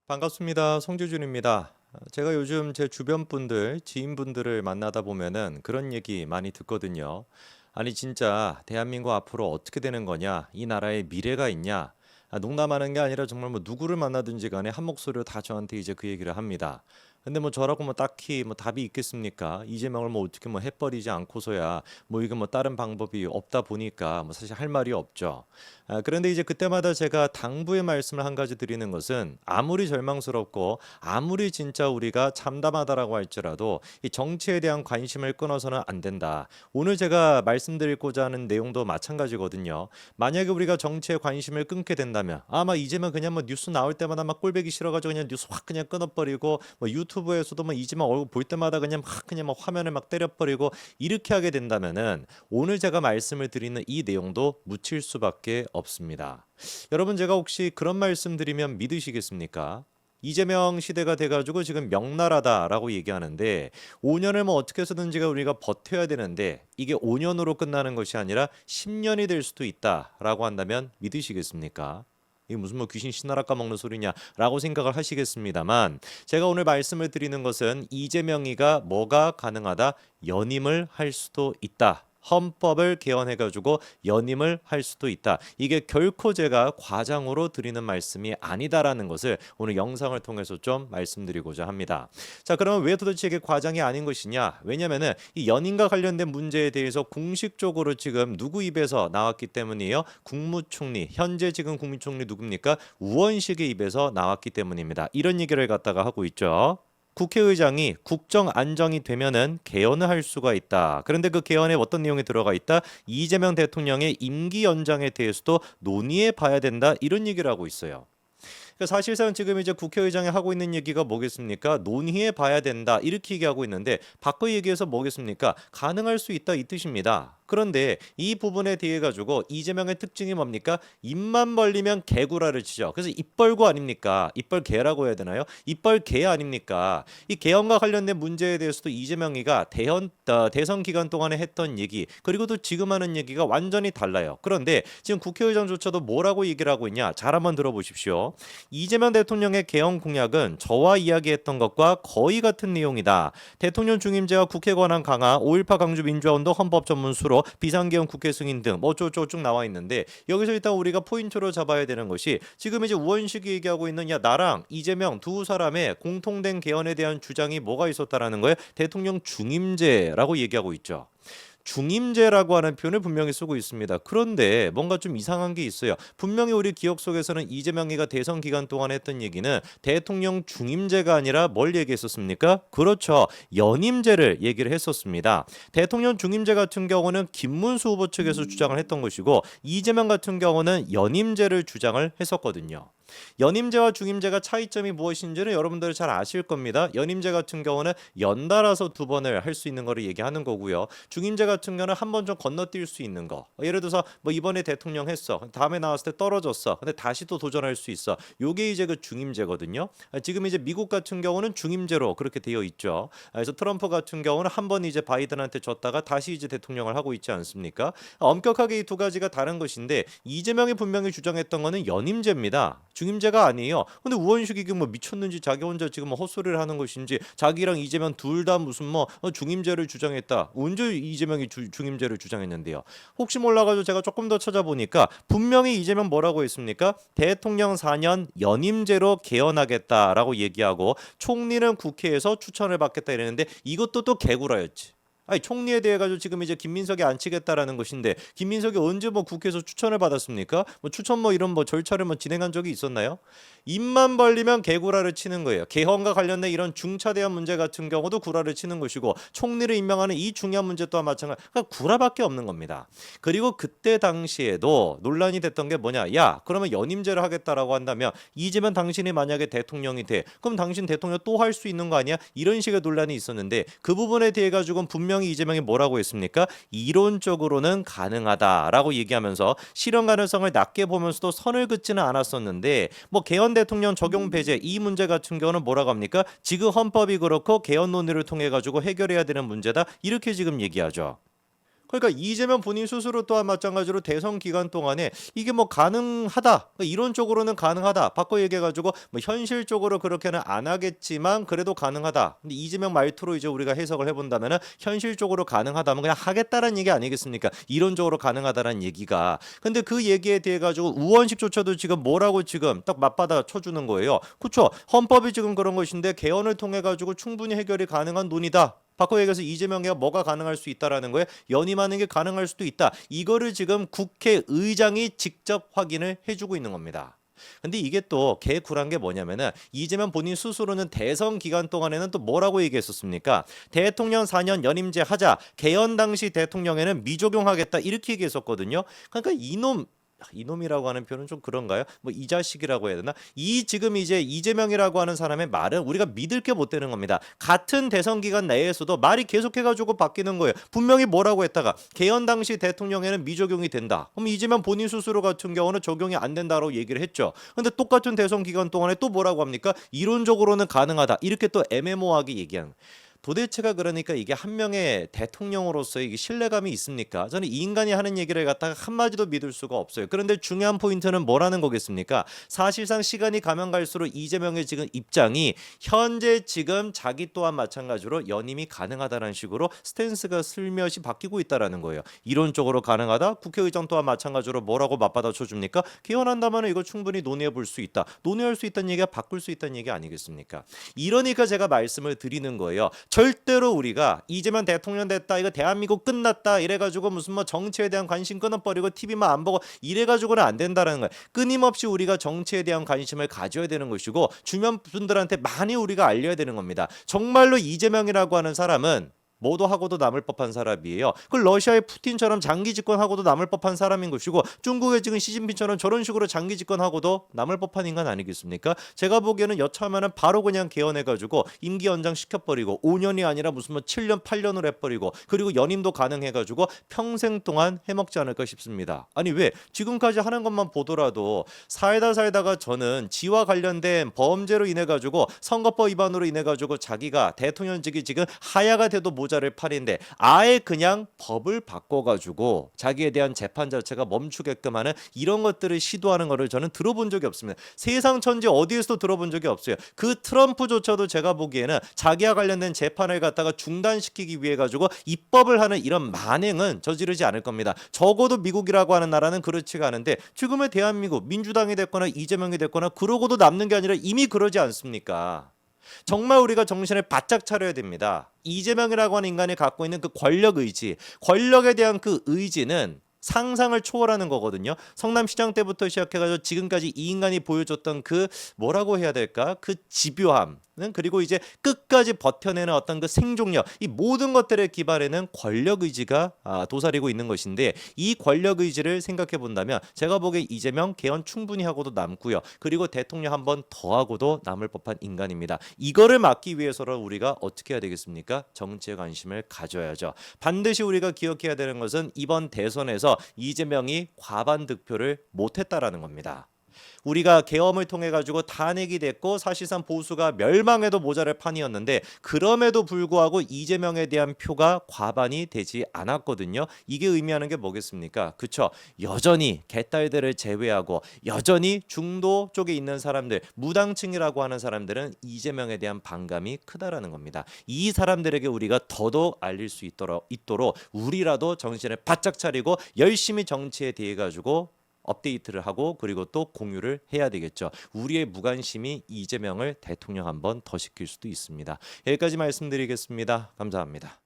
반갑습니다. 송재준입니다. 제가 요즘 제 주변 분들, 지인분들을 만나다 보면은 그런 얘기 많이 듣거든요. 아니, 진짜 대한민국 앞으로 어떻게 되는 거냐? 이 나라에 미래가 있냐? 농담하는 게 아니라 정말 뭐 누구를 만나든지 간에 한 목소리로 다 저한테 이제 그 얘기를 합니다. 근데 뭐 저라고 뭐 딱히 뭐 답이 있겠습니까? 이재명을 뭐 어떻게 뭐 해버리지 않고서야 뭐 이거 뭐 다른 방법이 없다 보니까 뭐 사실 할 말이 없죠. 그런데 이제 그때마다 제가 당부의 말씀을 한 가지 드리는 것은 아무리 절망스럽고 아무리 진짜 우리가 참담하다라고 할지라도 이 정치에 대한 관심을 끊어서는 안 된다. 오늘 제가 말씀드리고자 하는 내용도 마찬가지거든요. 만약에 우리가 정치에 관심을 끊게 된다면 아마 이제만 그냥 뭐 뉴스 나올 때마다 막 꼴보기 싫어가지고 그냥 뉴스 확 그냥 끊어버리고 뭐 유튜브에서도 뭐 이제만 얼굴 볼 때마다 그냥 막 화면을 막 때려버리고 이렇게 하게 된다면은 오늘 제가 말씀을 드리는 이 내용도 묻힐 수밖에 없습니다. 여러분, 제가 혹시 그런 말씀 드리면 믿으시겠습니까? 이재명 시대가 돼가지고 지금 명나라다라고 얘기하는데 5년을 뭐 어떻게 해서든지가 우리가 버텨야 되는데 이게 5년으로 끝나는 것이 아니라 10년이 될 수도 있다라고 한다면 믿으시겠습니까? 이게 무슨 뭐 귀신 신나라 까먹는 소리냐라고 생각을 하시겠습니다만, 제가 오늘 말씀을 드리는 것은 이재명이가 뭐가 가능하다, 연임을 할 수도 있다. 헌법을 개헌해가지고 연임을 할 수도 있다. 이게 결코 제가 과장으로 드리는 말씀이 아니다라는 것을 오늘 영상을 통해서 좀 말씀드리고자 합니다. 자, 그러면 왜 도대체 이게 과장이 아닌 것이냐? 왜냐면은 이 연임과 관련된 문제에 대해서 공식적으로 지금 누구 입에서 나왔기 때문이에요. 국무총리, 현재 지금 국무총리 누굽니까? 우원식의 입에서 나왔기 때문입니다. 이런 얘기를 갖다가 하고 있죠. 국회의장이 국정 안정이 되면은 개헌을 할 수가 있다. 그런데 그 개헌에 어떤 내용이 들어가 있다? 이재명 대통령의 임기 연장에 대해서도 논의해 봐야 된다. 이런 얘기를 하고 있어요. 그러니까 사실상 지금 이제 국회의장이 하고 있는 얘기가 뭐겠습니까? 논의해 봐야 된다. 이렇게 얘기하고 있는데 바꿔 얘기해서 뭐겠습니까? 가능할 수 있다 이 뜻입니다. 그런데 이 부분에 대해 가지고 이재명의 특징이 뭡니까? 입만 벌리면 개구라를 치죠. 그래서 입벌구 아닙니까? 입벌개라고 해야 되나요? 입벌개 아닙니까? 이 개헌과 관련된 문제에 대해서도 이재명이가 대선 기간 동안에 했던 얘기, 그리고 또 지금 하는 얘기가 완전히 달라요. 그런데 지금 국회의장조차도 뭐라고 얘기를 하고 있냐? 잘 한번 들어보십시오. 이재명 대통령의 개헌 공약은 저와 이야기했던 것과 거의 같은 내용이다. 대통령 중임제와 국회 권한 강화, 5.18 강주 민주화운동 헌법 전문 수로, 비상개헌 국회 승인 등 뭐 어쩌고저쩌고 쭉 나와 있는데, 여기서 일단 우리가 포인트로 잡아야 되는 것이 지금 이제 우원식이 얘기하고 있는, 야, 나랑 이재명 두 사람의 공통된 개헌에 대한 주장이 뭐가 있었다라는 거예요? 대통령 중임제라고 얘기하고 있죠. 중임제라고 하는 표현을 분명히 쓰고 있습니다. 그런데 뭔가 좀 이상한 게 있어요. 분명히 우리 기억 속에서는 이재명이가 대선 기간 동안 했던 얘기는 대통령 중임제가 아니라 뭘 얘기했었습니까? 그렇죠. 연임제를 얘기를 했었습니다. 대통령 중임제 같은 경우는 김문수 후보 측에서 주장을 했던 것이고, 이재명 같은 경우는 연임제를 주장을 했었거든요. 연임제와 중임제가 차이점이 무엇인지는 여러분들 잘 아실 겁니다. 연임제 같은 경우는 연달아서 두 번을 할 수 있는 거를 얘기하는 거고요. 중임제 같은 경우는 한 번 좀 건너뛸 수 있는 거. 예를 들어서 뭐 이번에 대통령 했어. 다음에 나왔을 때 떨어졌어. 근데 다시 또 도전할 수 있어. 요게 이제 그 중임제거든요. 지금 이제 미국 같은 경우는 중임제로 그렇게 되어 있죠. 그래서 트럼프 같은 경우는 한 번 이제 바이든한테 졌다가 다시 이제 대통령을 하고 있지 않습니까? 엄격하게 이 두 가지가 다른 것인데, 이재명이 분명히 주장했던 거는 연임제입니다. 중임제가 아니에요. 근데 우원식이 뭐 미쳤는지 자기 혼자 지금 뭐 헛소리를 하는 것인지, 자기랑 이재명 둘 다 무슨 뭐 중임제를 주장했다. 언제 이재명이 중임제를 주장했는데요. 혹시 몰라가지고 제가 조금 더 찾아보니까 분명히 이재명 뭐라고 했습니까? 대통령 4년 연임제로 개헌하겠다라고 얘기하고, 총리는 국회에서 추천을 받겠다 이랬는데, 이것도 또 개구라였지. 아니, 총리에 대해 가지고 지금 이제 김민석이 안 치겠다라는 것인데, 김민석이 언제 뭐 국회에서 추천을 받았습니까? 뭐 추천 뭐 이런 뭐 절차를 뭐 진행한 적이 있었나요? 입만 벌리면 개구라를 치는 거예요. 개헌과 관련된 이런 중차대한 문제 같은 경우도 구라를 치는 것이고, 총리를 임명하는 이 중요한 문제 또한 마찬가지. 그러니까 구라밖에 없는 겁니다. 그리고 그때 당시에도 논란이 됐던 게 뭐냐? 야, 그러면 연임제를 하겠다라고 한다면 이재명 당신이 만약에 대통령이 돼, 그럼 당신 대통령 또 할 수 있는 거 아니야? 이런 식의 논란이 있었는데, 그 부분에 대해 가지고는 분명히 이재명이 뭐라고 했습니까? 이론적으로는 가능하다라고 얘기하면서 실현 가능성을 낮게 보면서도 선을 긋지는 않았었는데, 뭐 개헌 대통령 적용 배제 이 문제 같은 경우는 뭐라고 합니까? 지금 헌법이 그렇고 개헌 논의를 통해 가지고 해결해야 되는 문제다. 이렇게 지금 얘기하죠. 그러니까 이재명 본인 스스로 또한 마찬가지로 대선 기간 동안에 이게 뭐 가능하다. 그러니까 이론적으로는 가능하다. 바꿔 얘기해 가지고 뭐 현실적으로 그렇게는 안 하겠지만 그래도 가능하다. 근데 이재명 말투로 이제 우리가 해석을 해 본다면은 현실적으로 가능하다면 그냥 하겠다는 얘기 아니겠습니까? 이론적으로 가능하다라는 얘기가. 근데 그 얘기에 대해 가지고 우원식조차도 지금 뭐라고 지금 딱 맞받아 쳐 주는 거예요. 그렇죠? 헌법이 지금 그런 것인데 개헌을 통해 가지고 충분히 해결이 가능한 논의다. 바꿔 얘기해서 이재명이가 뭐가 가능할 수 있다라는 거에 연임하는 게 가능할 수도 있다. 이거를 지금 국회의장이 직접 확인을 해주고 있는 겁니다. 근데 이게 또 개굴한 게 뭐냐면은 이재명 본인 스스로는 대선 기간 동안에는 또 뭐라고 얘기했었습니까? 대통령 4년 연임제 하자. 개헌 당시 대통령에는 미적용하겠다. 이렇게 얘기했었거든요. 그러니까 이놈이라고 하는 표현은 좀 그런가요? 뭐 이 자식이라고 해야 되나? 이 지금 이제 이재명이라고 하는 사람의 말은 우리가 믿을 게 못 되는 겁니다. 같은 대선 기간 내에서도 말이 계속해가지고 바뀌는 거예요. 분명히 뭐라고 했다가 개헌 당시 대통령에는 미적용이 된다. 그럼 이재명 본인 스스로 같은 경우는 적용이 안 된다고 얘기를 했죠. 근데 똑같은 대선 기간 동안에 또 뭐라고 합니까? 이론적으로는 가능하다. 이렇게 또 애매모호하게 얘기하는. 도대체가 그러니까 이게 한 명의 대통령으로서 이게 신뢰감이 있습니까? 저는 이 인간이 하는 얘기를 갖다가 한마디도 믿을 수가 없어요. 그런데 중요한 포인트는 뭐라는 거겠습니까? 사실상 시간이 가면 갈수록 이재명의 지금 입장이 현재 지금 자기 또한 마찬가지로 연임이 가능하다는 식으로 스탠스가 슬며시 바뀌고 있다라는 거예요. 이론적으로 가능하다? 국회의장 또한 마찬가지로 뭐라고 맞받아 쳐줍니까? 개헌한다면 이거 충분히 논의해 볼 수 있다. 논의할 수 있다는 얘기가 바꿀 수 있다는 얘기 아니겠습니까? 이러니까 제가 말씀을 드리는 거예요. 절대로 우리가 이재명 대통령 됐다 이거 대한민국 끝났다 이래가지고 무슨 뭐 정치에 대한 관심 끊어버리고 TV만 안 보고 이래가지고는 안 된다는 거예요. 끊임없이 우리가 정치에 대한 관심을 가져야 되는 것이고 주변 분들한테 많이 우리가 알려야 되는 겁니다. 정말로 이재명이라고 하는 사람은 뭐도 하고도 남을 법한 사람이에요. 그 러시아의 푸틴처럼 장기 집권하고도 남을 법한 사람인 것이고 중국의 지금 시진핑처럼 저런 식으로 장기 집권하고도 남을 법한 인간 아니겠습니까? 제가 보기에는 여차하면은 바로 그냥 개헌해가지고 임기 연장 시켜버리고 5년이 아니라 무슨 뭐 7년 8년으로 해버리고 그리고 연임도 가능해가지고 평생 동안 해먹지 않을까 싶습니다. 아니 왜 지금까지 하는 것만 보더라도 살다가 저는 지와 관련된 범죄로 인해가지고 선거법 위반으로 인해가지고 자기가 대통령직이 지금 하야가 돼도 모자를 팔인데 아예 그냥 법을 바꿔가지고 자기에 대한 재판 자체가 멈추게끔 하는 이런 것들을 시도하는 거를 저는 들어본 적이 없습니다. 세상 천지 어디에서도 들어본 적이 없어요. 그 트럼프조차도 제가 보기에는 자기와 관련된 재판을 갖다가 중단시키기 위해 가지고 입법을 하는 이런 만행은 저지르지 않을 겁니다. 적어도 미국이라고 하는 나라는 그렇지가 않은데 지금의 대한민국 민주당이 됐거나 이재명이 됐거나 그러고도 남는 게 아니라 이미 그러지 않습니까? 정말 우리가 정신을 바짝 차려야 됩니다. 이재명이라고 하는 인간이 갖고 있는 그 권력 의지, 권력에 대한 그 의지는 상상을 초월하는 거거든요. 성남시장 때부터 시작해가지고 지금까지 이 인간이 보여줬던 그 뭐라고 해야 될까? 그 집요함. 그리고 이제 끝까지 버텨내는 어떤 그 생존력 이 모든 것들의 기반에는 권력 의지가 도사리고 있는 것인데 이 권력 의지를 생각해 본다면 제가 보기에 이재명 개헌 충분히 하고도 남고요. 그리고 대통령 한 번 더 하고도 남을 법한 인간입니다. 이거를 막기 위해서는 우리가 어떻게 해야 되겠습니까? 정치에 관심을 가져야죠. 반드시 우리가 기억해야 되는 것은 이번 대선에서 이재명이 과반 득표를 못했다라는 겁니다. 우리가 계엄을 통해 가지고 탄핵이 됐고 사실상 보수가 멸망해도 모자랄 판이었는데 그럼에도 불구하고 이재명에 대한 표가 과반이 되지 않았거든요. 이게 의미하는 게 뭐겠습니까? 그쵸? 여전히 개딸들을 제외하고 여전히 중도 쪽에 있는 사람들 무당층이라고 하는 사람들은 이재명에 대한 반감이 크다라는 겁니다. 이 사람들에게 우리가 더더욱 알릴 수 있도록 우리라도 정신을 바짝 차리고 열심히 정치에 대해 가지고 업데이트를 하고 그리고 또 공유를 해야 되겠죠. 우리의 무관심이 이재명을 대통령 한번 더 시킬 수도 있습니다. 여기까지 말씀드리겠습니다. 감사합니다.